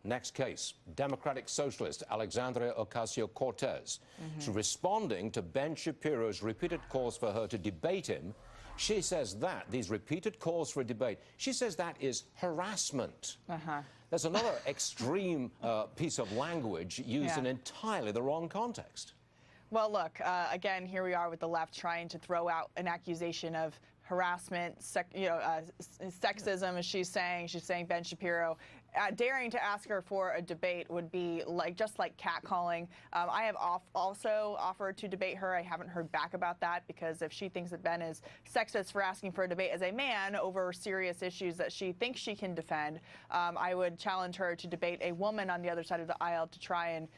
Next case, Democratic socialist Alexandria Ocasio-Cortez. She's responding to Ben Shapiro's repeated calls for her to debate him. She says that, these repeated calls for a debate, she says that is harassment. There's another extreme piece of language used in entirely the wrong context. Well, look, again, here we are with the left trying to throw out an accusation of harassment, sexism, as she's saying. She's saying Ben Shapiro. Daring to ask her for a debate would be just like catcalling. I have also offered to debate her. I haven't heard back about that, because if she thinks that Ben is sexist for asking for a debate as a man over serious issues that she thinks she can defend, I would challenge her to debate a woman on the other side of the aisle to try and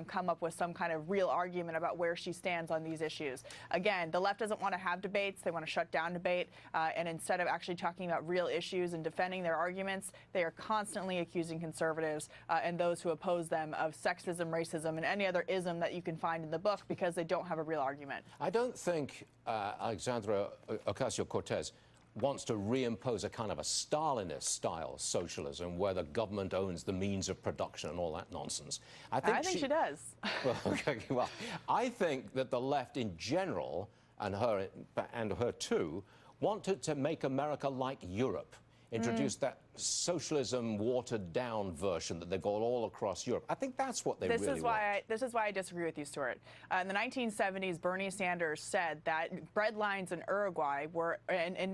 come up with some kind of real argument about where she stands on these issues. Again, the left doesn't want to have debates. They want to shut down debate. And instead of actually talking about real issues and defending their arguments, they are constantly accusing conservatives and those who oppose them of sexism, racism, and any other ism that you can find in the book, because they don't have a real argument. I don't think Alexandria Ocasio-Cortez wants to reimpose a kind of a Stalinist-style socialism where the government owns the means of production and all that nonsense. I think she does. Well, okay, well, I think that the left in general, and her too, wanted to make America like Europe. Introduce that socialism watered-down version that they've got all across Europe. I think that's what they really want. This is why I disagree with you, Stuart. In the 1970s, Bernie Sanders said that bread lines in Uruguay in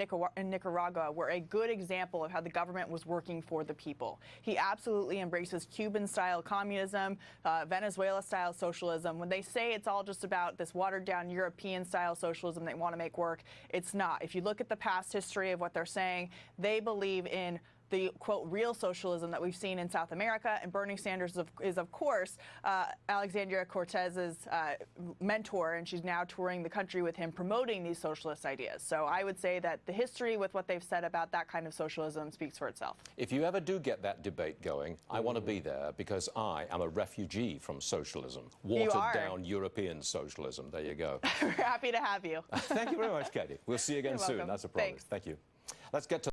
Nicaragua were a good example of how the government was working for the people. He absolutely embraces Cuban-style communism, Venezuela-style socialism. When they say it's all just about this watered-down European-style socialism they want to make work, it's not. If you look at the past history of what they're saying, they believe in the, quote, real socialism that we've seen in South America. And Bernie Sanders is of course, Alexandria Cortez's mentor, and she's now touring the country with him promoting these socialist ideas. So I would say that the history with what they've said about that kind of socialism speaks for itself. If you ever do get that debate going, I want to be there, because I am a refugee from socialism. Watered-down European socialism. There you go. We're happy to have you. Thank you very much, Katie. We'll see you again soon. That's a promise. Thanks. Thank you. Let's get to